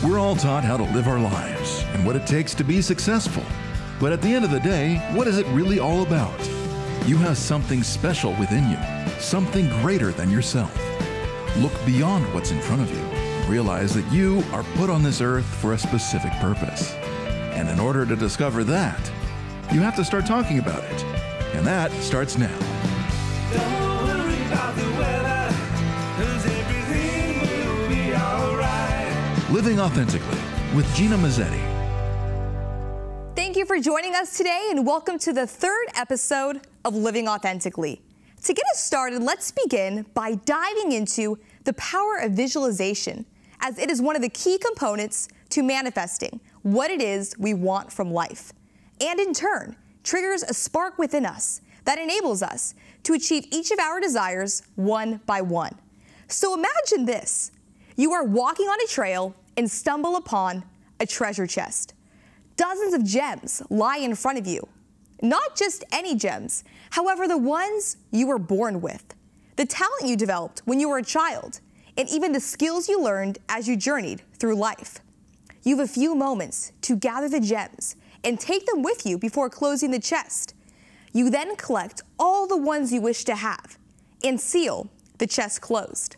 We're all taught how to live our lives and what it takes to be successful. But at the end of the day, what is it really all about? You have something special within you, something greater than yourself. Look beyond what's in front of you. Realize that you are put on this earth for a specific purpose. And in order to discover that, you have to start talking about it. And that starts now. Don't worry about the weather, 'cause everything will be alright. Living Authentically with Gina Mazzetti. Thank you for joining us today and welcome to the third episode of Living Authentically. To get us started, let's begin by diving into the power of visualization, as it is one of the key components to manifesting what it is we want from life, and in turn, triggers a spark within us that enables us to achieve each of our desires one by one. So imagine this. You are walking on a trail and stumble upon a treasure chest. Dozens of gems lie in front of you. Not just any gems, however, the ones you were born with, the talent you developed when you were a child, and even the skills you learned as you journeyed through life. You have a few moments to gather the gems and take them with you before closing the chest. You then collect all the ones you wish to have and seal the chest closed.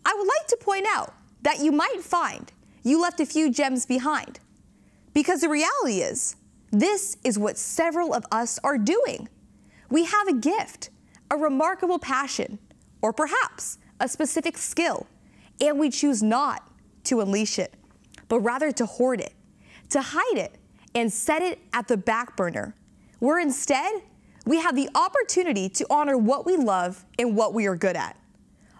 I would like to point out that you might find you left a few gems behind, because the reality is, this is what several of us are doing. We have a gift, a remarkable passion, or perhaps a specific skill, and we choose not to unleash it, but rather to hoard it, to hide it, and set it at the back burner, where instead, we have the opportunity to honor what we love and what we are good at.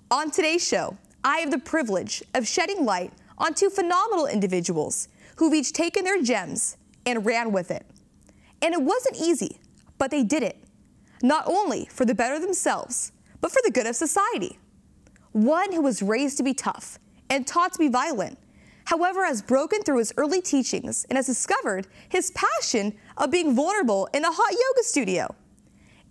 On today's show, I have the privilege of shedding light on two phenomenal individuals who've each taken their gems and ran with it. And it wasn't easy, but they did it, not only for the better of themselves, but for the good of society. One who was raised to be tough and taught to be violent, however, has broken through his early teachings and has discovered his passion of being vulnerable in a hot yoga studio.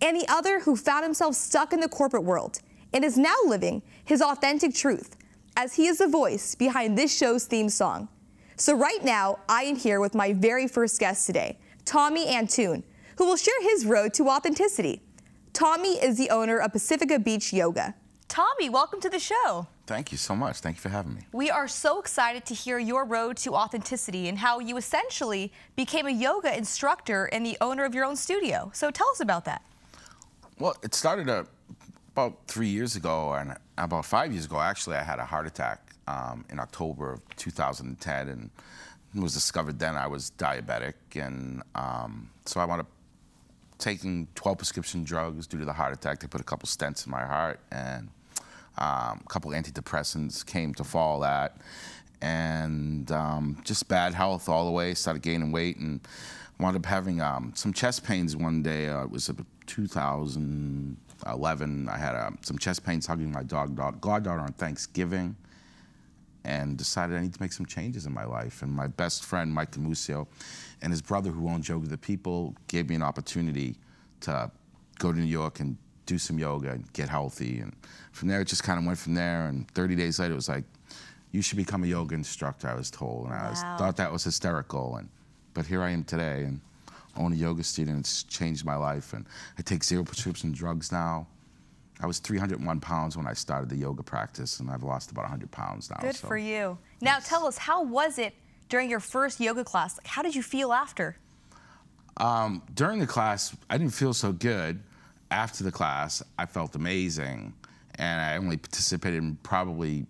And the other who found himself stuck in the corporate world and is now living his authentic truth, as he is the voice behind this show's theme song. So right now, I am here with my very first guest today, Tommy Antoon, who will share his road to authenticity. Tommy is the owner of Pacifica Beach Yoga. Tommy, welcome to the show. Thank you so much. Thank you for having me. We are so excited to hear your road to authenticity and how you essentially became a yoga instructor and the owner of your own studio. So tell us about that. Well, it started about 3 years ago, and about 5 years ago, actually, I had a heart attack in October of 2010, and it was discovered then I was diabetic, and so I wound up taking 12 prescription drugs due to the heart attack. They put a couple stents in my heart, and a couple antidepressants came to follow that, and just bad health all the way. Started gaining weight and wound up having some chest pains one day. It was 2011. I had some chest pains hugging my goddaughter on Thanksgiving, and decided I need to make some changes in my life. And my best friend, Mike Camusio, and his brother, who owns Yoga the People, gave me an opportunity to go to New York and do some yoga and get healthy. And from there, it just kind of went from there. And 30 days later, it was like, you should become a yoga instructor, I was told. And I thought that was hysterical. But here I am today, and own a yoga studio, and it's changed my life. And I take 0 prescription drugs now. I was 301 pounds when I started the yoga practice, and I've lost about 100 pounds now. Good for you. Now tell us, how was it during your first yoga class? Like, how did you feel after? During the class, I didn't feel so good. After the class, I felt amazing, and I only participated in probably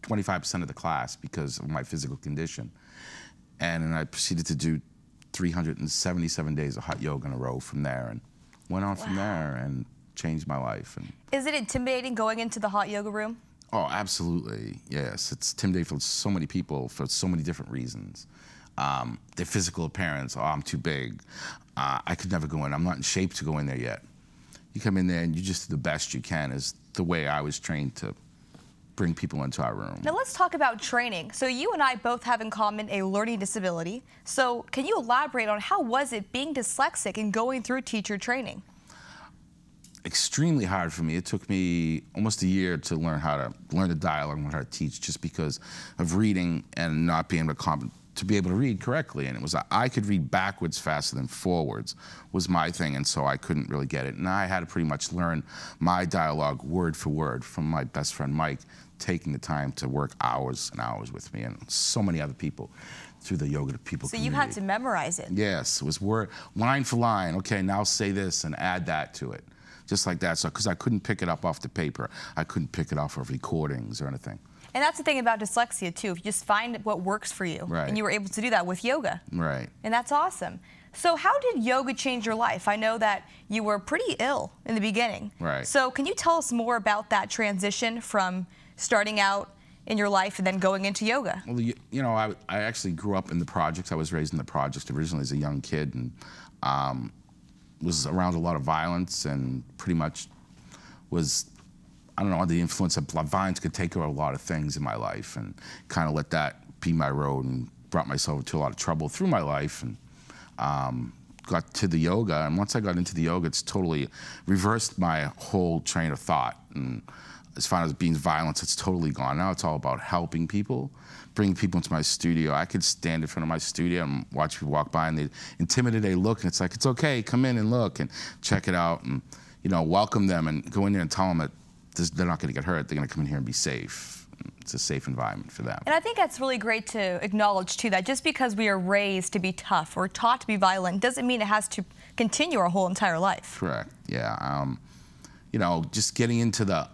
25% of the class because of my physical condition. And then I proceeded to do 377 days of hot yoga in a row from there, and went on from there and changed my life. And is it intimidating going into the hot yoga room? Oh, absolutely, yes. It's intimidating for so many people for so many different reasons. Their physical appearance, oh, I'm too big. I could never go in. I'm not in shape to go in there yet. You come in there and you just do the best you can, is the way I was trained to bring people into our room. Now let's talk about training. So you and I both have in common a learning disability. So can you elaborate on how was it being dyslexic and going through teacher training? extremely hard for me. It took me almost a year to learn the dialogue, learn how to teach, just because of reading and not being able to be able to read correctly. And it was, I could read backwards faster than forwards was my thing, and so I couldn't really get it. And I had to pretty much learn my dialogue word for word from my best friend Mike, taking the time to work hours and hours with me, and so many other people through the Yoga to People So community. you had to memorize it. Yes, it was line for line. Okay, now say this and add that to it. Just like that, so because I couldn't pick it up off the paper. I couldn't pick it off of recordings or anything. And that's the thing about dyslexia, too. If you just find what works for you. Right. And you were able to do that with yoga. Right. And that's awesome. So how did yoga change your life? I know that you were pretty ill in the beginning. Right. So can you tell us more about that transition from starting out in your life and then going into yoga? Well, you know, I actually grew up in the projects. I was raised in the projects originally as a young kid, and was around a lot of violence, and pretty much was, I don't know, under the influence of violence could take over a lot of things in my life, and kind of let that be my road, and brought myself into a lot of trouble through my life, and got to the yoga. And once I got into the yoga, it's totally reversed my whole train of thought. And as far as being violence, it's totally gone. Now it's all about helping people, bringing people into my studio. I could stand in front of my studio and watch people walk by, and they intimidated, they look, and it's like, it's okay, come in and look and check it out, and you know, welcome them and go in there and tell them that they're not going to get hurt. They're going to come in here and be safe. It's a safe environment for them. And I think that's really great to acknowledge, too, that just because we are raised to be tough or taught to be violent doesn't mean it has to continue our whole entire life. Correct. Yeah. You know, just getting into the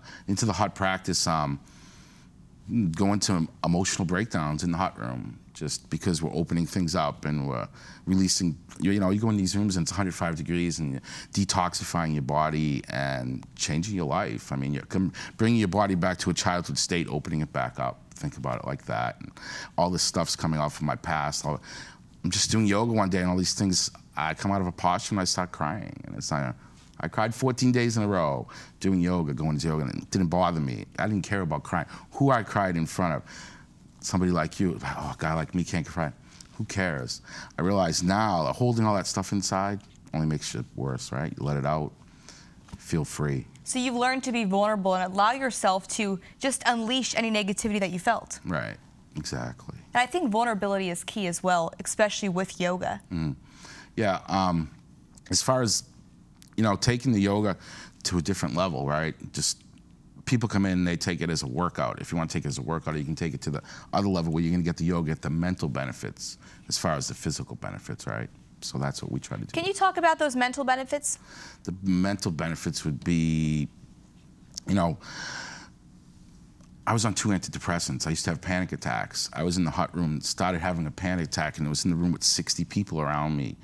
hot practice, going to emotional breakdowns in the hot room, just because we're opening things up and we're releasing. You know, you go in these rooms and it's 105 degrees, and you're detoxifying your body and changing your life. I mean, you're bringing your body back to a childhood state, opening it back up. Think about it like that. And all this stuff's coming off of my past. I'm just doing yoga one day, and all these things, I come out of a posture and I start crying. And it's like, I cried 14 days in a row doing yoga, going to yoga, and it didn't bother me. I didn't care about crying. Who I cried in front of, somebody like you, oh, a guy like me can't cry. Who cares? I realize now that holding all that stuff inside only makes it worse, right? You let it out, feel free. So you've learned to be vulnerable and allow yourself to just unleash any negativity that you felt. Right, exactly. And I think vulnerability is key as well, especially with yoga. Yeah, as far as, you know, taking the yoga to a different level, right? Just people come in and they take it as a workout. If you want to take it as a workout, you can take it to the other level where you're going to get the yoga, get the mental benefits as far as the physical benefits, right? So that's what we try to do. Can you talk about those mental benefits? The mental benefits would be, you know, I was on 2 antidepressants. I used to have panic attacks. I was in the hot room, started having a panic attack, and I was in the room with 60 people around me,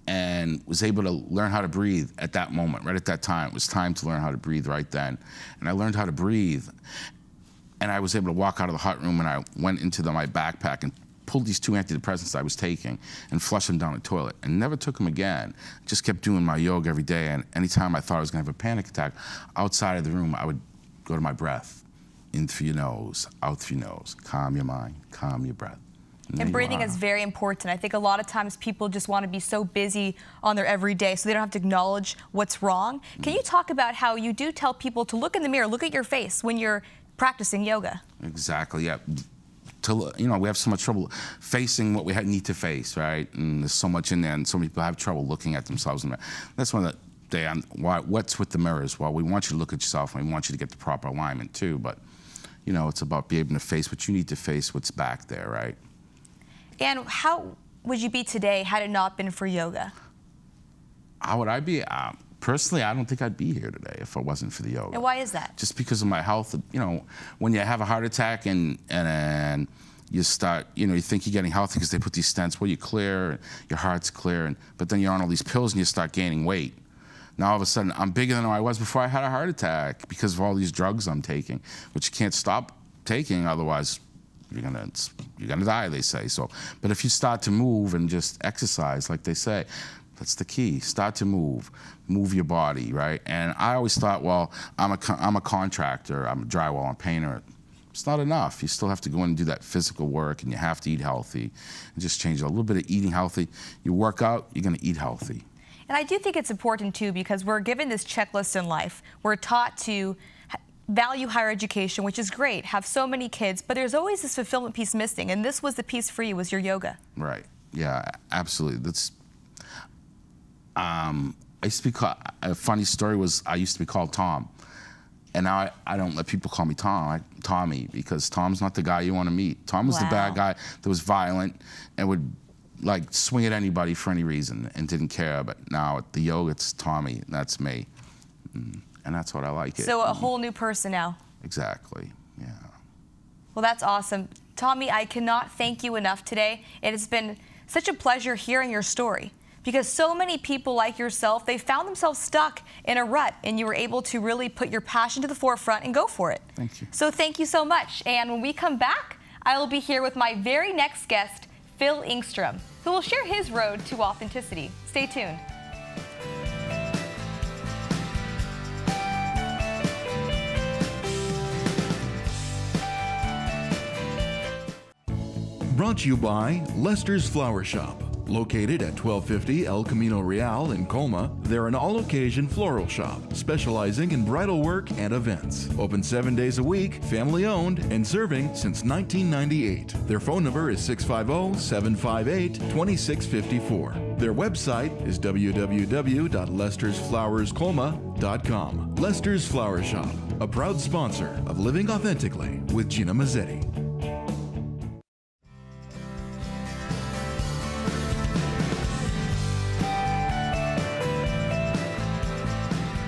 and was able to learn how to breathe at that moment, right at that time. It was time to learn how to breathe right then. And I learned how to breathe. And I was able to walk out of the hot room, and I went into my backpack and pulled these 2 antidepressants I was taking and flushed them down the toilet, and never took them again. Just kept doing my yoga every day, and anytime I thought I was gonna have a panic attack, outside of the room, I would go to my breath. In through your nose, out through your nose. Calm your mind, calm your breath. And breathing is very important. I think a lot of times people just want to be so busy on their everyday so they don't have to acknowledge what's wrong. Can you talk about how you do tell people to look in the mirror, look at your face when you're practicing yoga? Exactly, yeah. You know, we have so much trouble facing what we need to face, right? And there's so much in there, and so many people have trouble looking at themselves in the mirror. That's one of the what's with the mirrors? Well, we want you to look at yourself, and we want you to get the proper alignment too, but you know, it's about being able to face what you need to face, what's back there, right? And how would you be today had it not been for yoga? How would I be? Personally, I don't think I'd be here today if it wasn't for the yoga. And why is that? Just because of my health. You know, when you have a heart attack and you start, you know, you think you're getting healthy because they put these stents, well, you're clear, your heart's clear, but then you're on all these pills and you start gaining weight. Now all of a sudden, I'm bigger than I was before I had a heart attack because of all these drugs I'm taking, which you can't stop taking, otherwise you're gonna die, they say. So, but if you start to move and just exercise, like they say, that's the key. Start to move your body, right? And I always thought, well, I'm a contractor, I'm a drywall, I'm a painter. It's not enough. You still have to go in and do that physical work, and you have to eat healthy, and just change a little bit of eating healthy. You work out, you're gonna eat healthy. And I do think it's important too, because we're given this checklist in life. We're taught to value higher education, which is great, have so many kids, but there's always this fulfillment piece missing, and this was the piece for you, was your yoga. Right. Yeah, absolutely. That's. I used to be called. A funny story was I used to be called Tom, and now I don't let people call me Tommy, because Tom's not the guy you want to meet. Tom was the bad guy that was violent and would like swing at anybody for any reason and didn't care. But now at the yoga, it's Tommy. That's me. And that's what I like. So a whole new person now. Exactly, yeah. Well, that's awesome. Tommy, I cannot thank you enough today. It has been such a pleasure hearing your story, because so many people like yourself, they found themselves stuck in a rut, and you were able to really put your passion to the forefront and go for it. Thank you. So thank you so much. And when we come back, I will be here with my very next guest, Phil Engstrom, who will share his road to authenticity. Stay tuned. Brought to you by Lester's Flower Shop. Located at 1250 El Camino Real in Colma, they're an all-occasion floral shop specializing in bridal work and events. Open 7 days a week, family-owned, and serving since 1998. Their phone number is 650-758-2654. Their website is www.lestersflowerscolma.com. Lester's Flower Shop, a proud sponsor of Living Authentically with Gina Mazzetti.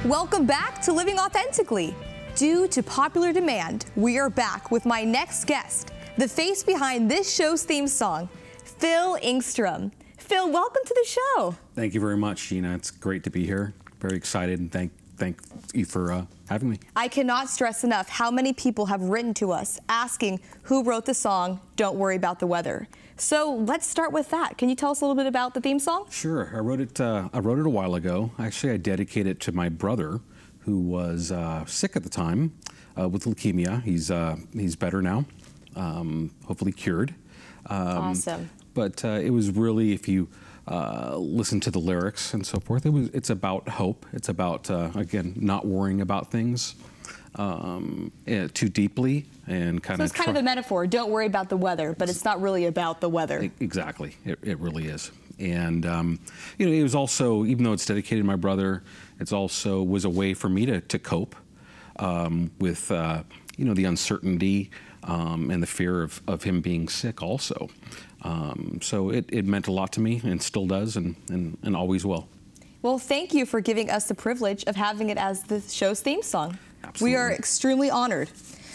Welcome back to Living Authentically. Due to popular demand, we are back with my next guest, the face behind this show's theme song, Phil Engstrom. Phil, welcome to the show. Thank you very much, Gina. It's great to be here. Very excited, and thank you for having me. I cannot stress enough how many people have written to us asking who wrote the song, Don't Worry About the Weather. So let's start with that. Can you tell us a little bit about the theme song? Sure. I wrote it a while ago. Actually, I dedicated it to my brother, who was sick at the time with leukemia. He's better now, hopefully cured. Awesome. But it was really, if you listen to the lyrics and so forth, it's about hope. It's about, again, not worrying about things too deeply, and kind of. So it's kind of a metaphor. Don't worry about the weather, but it's not really about the weather. Exactly. It really is. And you know, it was also, even though it's dedicated to my brother, it's also was a way for me to cope with you know, the uncertainty and the fear of him being sick also. So it meant a lot to me, and still does, and always will. Well, thank you for giving us the privilege of having it as the show's theme song. Absolutely. We are extremely honored.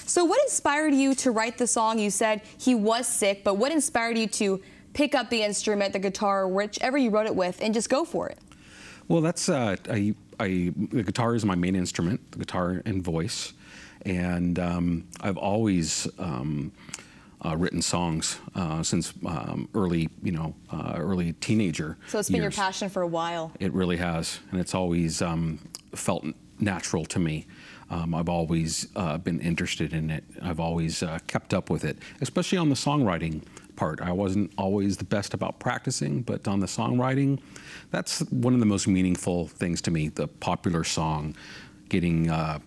So what inspired you to write the song? You said he was sick, but what inspired you to pick up the instrument, the guitar, whichever you wrote it with, and just go for it? Well, that's the guitar is my main instrument, the guitar and voice, and I've always written songs since early teenager. So it's been years. your passion for a while. It really has, and it's always felt natural to me. I've always been interested in it. I've always kept up with it, especially on the songwriting part. I wasn't always the best about practicing, but on the songwriting, that's one of the most meaningful things to me, the popular song, getting a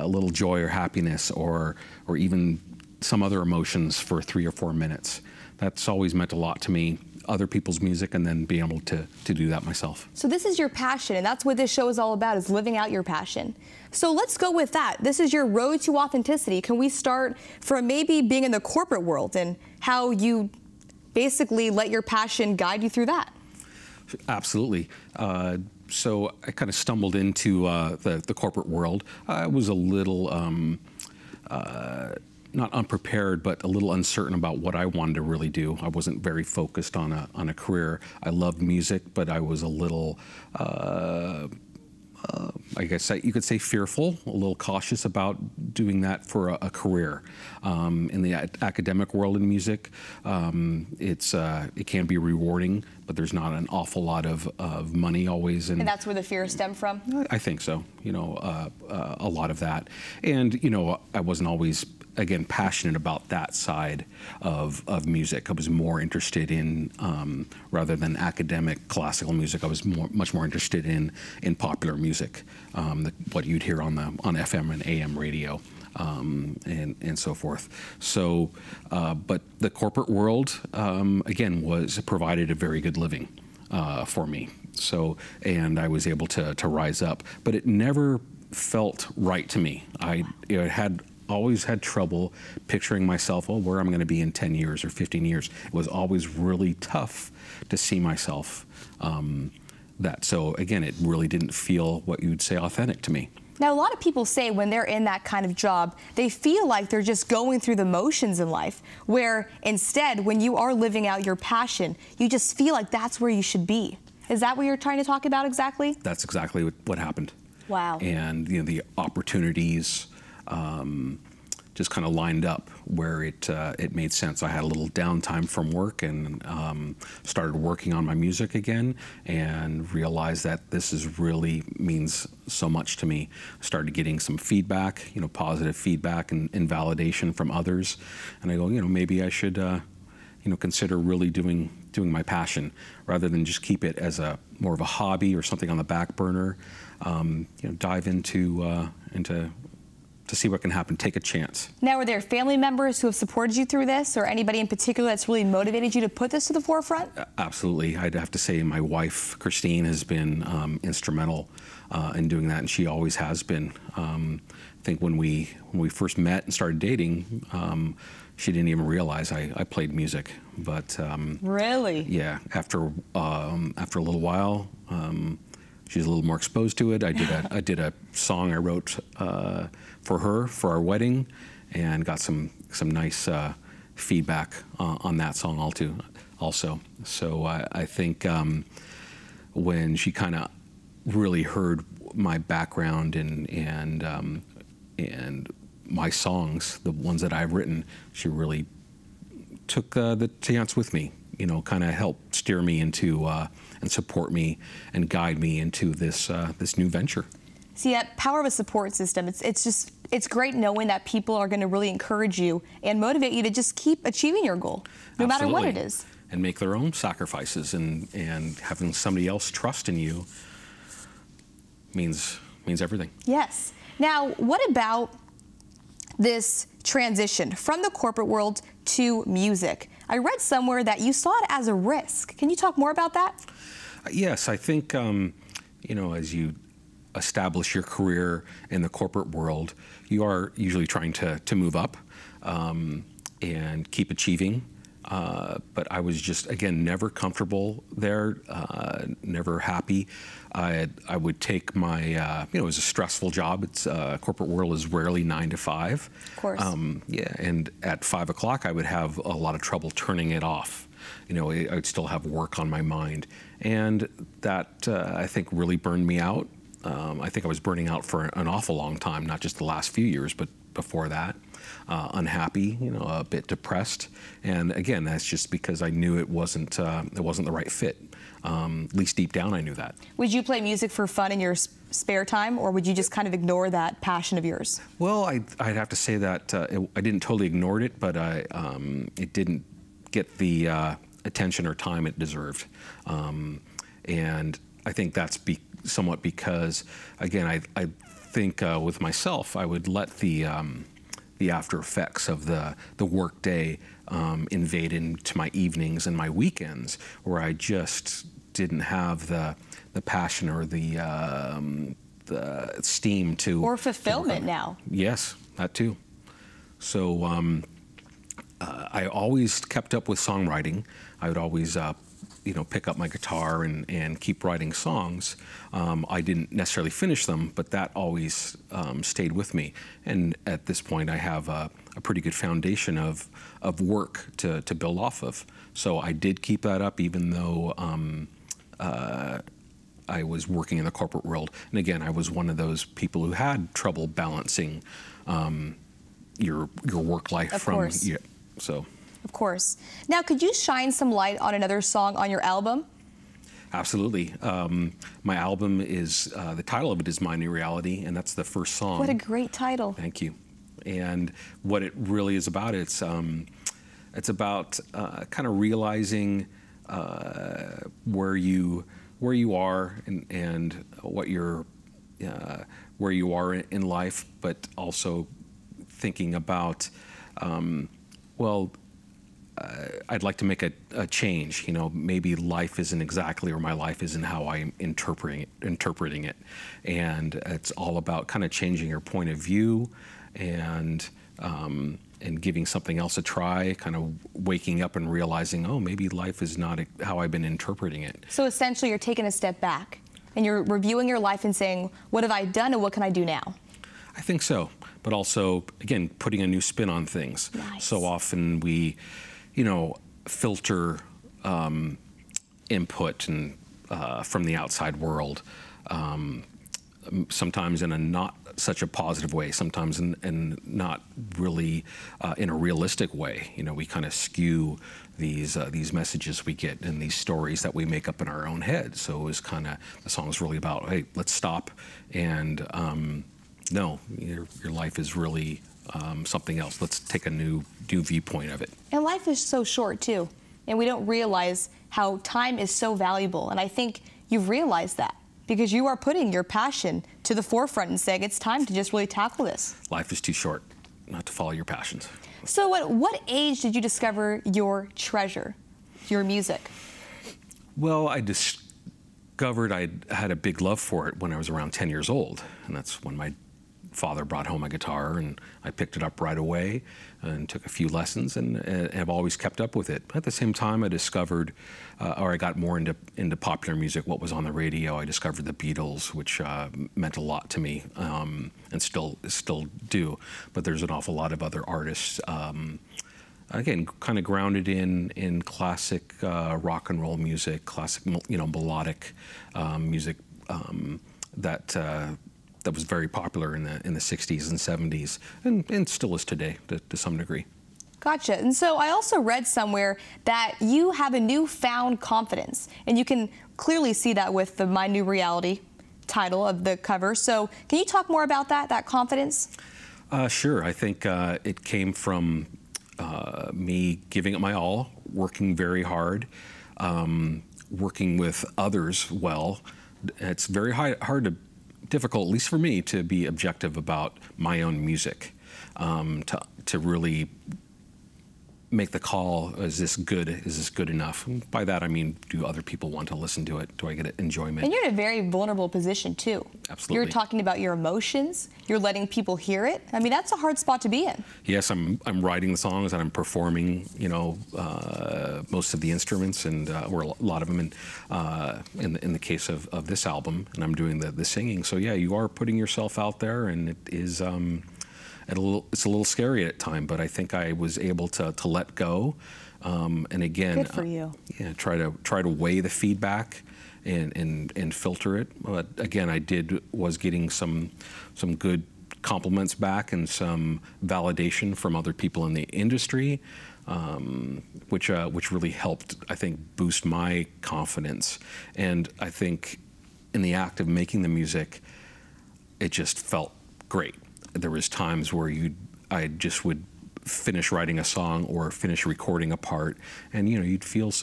little joy or happiness or even some other emotions for 3 or 4 minutes. That's always meant a lot to me, other people's music, and then being able to do that myself. So this is your passion, and that's what this show is all about, is living out your passion. So let's go with that. This is your road to authenticity. Can we start from maybe being in the corporate world and how you basically let your passion guide you through that? Absolutely. So I kind of stumbled into the corporate world. I was a little not unprepared, but a little uncertain about what I wanted to really do. I wasn't very focused on a career. I loved music, but I was a little, I guess you could say, fearful, a little cautious about doing that for a career. In the academic world in music, it can be rewarding, but there's not an awful lot of money always. And that's where the fear stemmed from? I think so. You know, a lot of that, and you know, I wasn't always again, passionate about that side of music. I was more interested in, rather than academic classical music, I was much more interested in popular music, what you'd hear on FM and AM radio. And so forth. So, but the corporate world, again, provided a very good living for me. So, and I was able to rise up, but it never felt right to me. I always had trouble picturing myself, where I'm going to be in 10 years or 15 years. It was always really tough to see myself so again, it really didn't feel what you'd say authentic to me. Now, a lot of people say when they're in that kind of job, they feel like they're just going through the motions in life, where instead, when you are living out your passion, you just feel like that's where you should be. Is that what you're trying to talk about exactly? That's exactly what happened. Wow. And the opportunities just kind of lined up where it made sense. I had a little downtime from work and started working on my music again, and realized that this really means so much to me. I started getting some feedback, positive feedback and validation from others, and I go, maybe I should, consider really doing my passion rather than just keep it as more of a hobby or something on the back burner. Dive into to see what can happen, take a chance. Now, are there family members who have supported you through this, or anybody in particular that's really motivated you to put this to the forefront? Absolutely. I'd have to say my wife, Christine, has been instrumental in doing that, and she always has been. I think when we first met and started dating, she didn't even realize I played music. But really? Yeah. After a little while, she's a little more exposed to it. I did a song I wrote for her for our wedding, and got some nice feedback on that song also. So I think when she kind of really heard my background and my songs, the ones that I've written, she really took the chance with me. Kind of helped steer me into and support me and guide me into this new venture. See, that power of a support system, it's great knowing that people are going to really encourage you and motivate you to just keep achieving your goal, no matter what it is. And make their own sacrifices, and having somebody else trust in you means everything. Yes. Now, what about this transition from the corporate world to music? I read somewhere that you saw it as a risk. Can you talk more about that? Yes, I think, as you establish your career in the corporate world, you are usually trying to move up and keep achieving. But I was just, again, never comfortable there, never happy. I would take my, it was a stressful job. It's corporate world is rarely 9 to 5. Of course. Yeah, and at 5 o'clock, I would have a lot of trouble turning it off. I'd still have work on my mind, and that I think really burned me out. I think I was burning out for an awful long time, not just the last few years, but before that. Unhappy, a bit depressed, and again, that's just because I knew it wasn't the right fit. At least deep down, I knew that. Would you play music for fun in your spare time, or would you just kind of ignore that passion of yours? Well, I'd have to say that I didn't totally ignore it, but it didn't get the attention or time it deserved, and I think that's somewhat because, again, I think with myself, I would let the after effects of the work day invade into my evenings and my weekends, where I just didn't have the passion or the steam to... Or fulfillment now. Yes, that too. So I always kept up with songwriting. I would always pick up my guitar and keep writing songs. I didn't necessarily finish them, but that always stayed with me. And at this point, I have a pretty good foundation of work to build off of. So I did keep that up, even though I was working in the corporate world. And again, I was one of those people who had trouble balancing your work life from... Of course. Yeah, so. Of course. Now, could you shine some light on another song on your album? Absolutely. My album is, the title of it is My New Reality, and that's the first song. What a great title. Thank you. And what it really is about, it's about kind of realizing where you are and what you're where you are in life, but also thinking about I'd like to make a change. You know, maybe life isn't exactly, or my life isn't how I'm interpreting it, and it's all about kind of changing your point of view and giving something else a try, kind of waking up and realizing, oh, maybe life is not how I've been interpreting it. So essentially you're taking a step back and you're reviewing your life and saying, what have I done and what can I do now? I think so, but also, again, putting a new spin on things. Nice. So often we, filter input and from the outside world, sometimes in a not such a positive way, sometimes in not really in a realistic way. We kind of skew these messages we get and these stories that we make up in our own head. So it was kind of, the song's really about, hey, let's stop and no, your life is really something else. Let's take a new viewpoint of it. And life is so short too, and we don't realize how time is so valuable. And I think you've realized that because you are putting your passion to the forefront and saying it's time to just really tackle this. Life is too short not to follow your passions. So at what age did you discover your treasure, your music? Well, I discovered I had a big love for it when I was around 10 years old, and that's when my father brought home a guitar, and I picked it up right away and took a few lessons, and have always kept up with it. At the same time, I discovered, or I got more into popular music, what was on the radio. I discovered the Beatles, which meant a lot to me, and still do. But there's an awful lot of other artists, again, kind of grounded in classic rock and roll music, classic, melodic music that was very popular in the 60s and 70s, and still is today to some degree. Gotcha. And so I also read somewhere that you have a newfound confidence, and you can clearly see that with the My New Reality title of the cover. So can you talk more about that confidence? Sure. I think it came from me giving it my all, working very hard, working with others well. It's very difficult, at least for me, to be objective about my own music, to really make the call, is this good enough? And by that I mean, do other people want to listen to it? Do I get enjoyment? And you're in a very vulnerable position too. Absolutely. You're talking about your emotions, you're letting people hear it. I mean, that's a hard spot to be in. Yes, I'm writing the songs and I'm performing, most of the instruments, and or a lot of them in the case of this album, and I'm doing the singing. So yeah, you are putting yourself out there, and it is it's a little scary at times, but I think I was able to let go, and again, good for you. Yeah, try to weigh the feedback and filter it. But again, I was getting some good compliments back and some validation from other people in the industry, which really helped, I think, boost my confidence. And I think in the act of making the music, it just felt great. There was times where I just would finish writing a song or finish recording a part, and you'd feel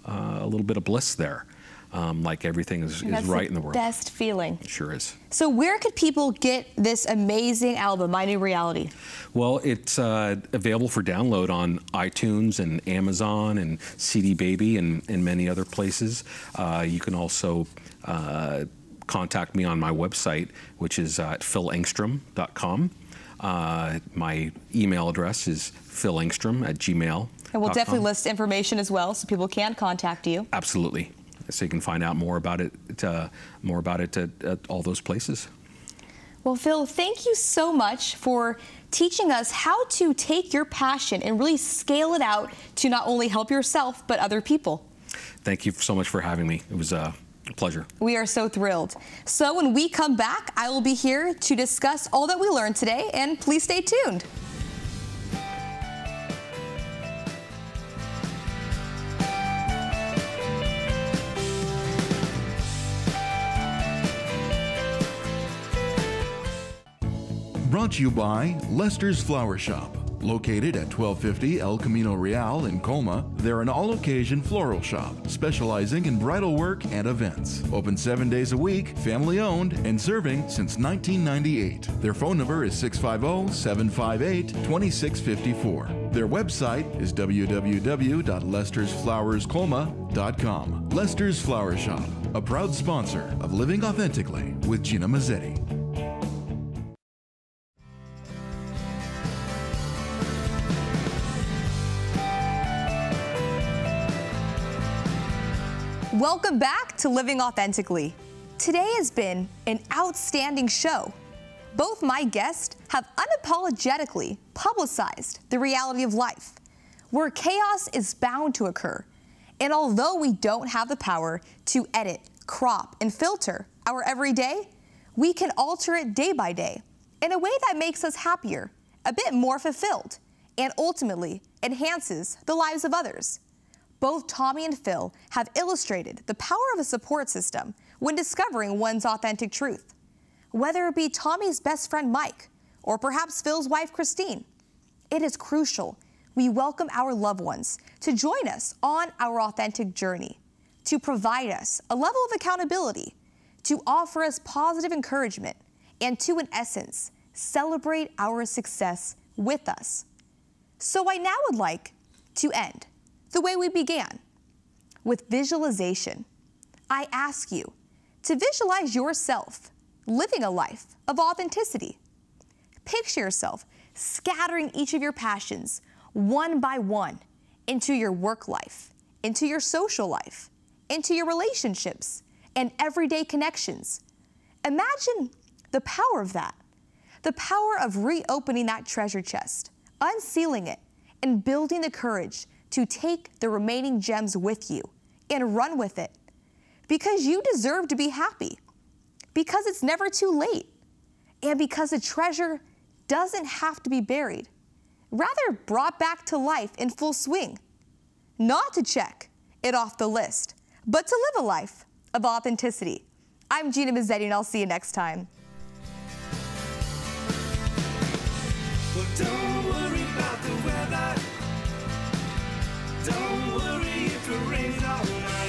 a little bit of bliss there, like everything is right in the world. Best feeling. It sure is. So where could people get this amazing album, My New Reality? Well, it's available for download on iTunes and Amazon and CD Baby and many other places. You can also contact me on my website, which is at philengstrom.com. My email address is philengstrom@gmail.com. And we'll definitely list information as well, so people can contact you. Absolutely. So you can find out more about it at all those places. Well, Phil, thank you so much for teaching us how to take your passion and really scale it out to not only help yourself, but other people. Thank you so much for having me. It was a pleasure. We are so thrilled. So when we come back, I will be here to discuss all that we learned today, and please stay tuned. Brought to you by Lester's Flower Shop. Located at 1250 El Camino Real in Colma, they're an all-occasion floral shop specializing in bridal work and events. Open 7 days a week, family-owned, and serving since 1998. Their phone number is 650-758-2654. Their website is www.lestersflowerscolma.com. Lester's Flower Shop, a proud sponsor of Living Authentically with Gina Mazzetti. Welcome back to Living Authentically. Today has been an outstanding show. Both my guests have unapologetically publicized the reality of life, where chaos is bound to occur. And although we don't have the power to edit, crop, and filter our everyday, we can alter it day by day in a way that makes us happier, a bit more fulfilled, and ultimately enhances the lives of others. Both Tommy and Phil have illustrated the power of a support system when discovering one's authentic truth. Whether it be Tommy's best friend Mike, or perhaps Phil's wife Christine, it is crucial we welcome our loved ones to join us on our authentic journey, to provide us a level of accountability, to offer us positive encouragement, and to, in essence, celebrate our success with us. So I now would like to end the way we began, with visualization. I ask you to visualize yourself living a life of authenticity. Picture yourself scattering each of your passions one by one into your work life, into your social life, into your relationships and everyday connections. Imagine the power of that, the power of reopening that treasure chest, unsealing it, and building the courage to take the remaining gems with you and run with it. Because you deserve to be happy. Because it's never too late. And because the treasure doesn't have to be buried, rather brought back to life in full swing. Not to check it off the list, but to live a life of authenticity. I'm Gina Mazzetti, and I'll see you next time. Well, don't worry about the weather. Don't worry if it rains all night.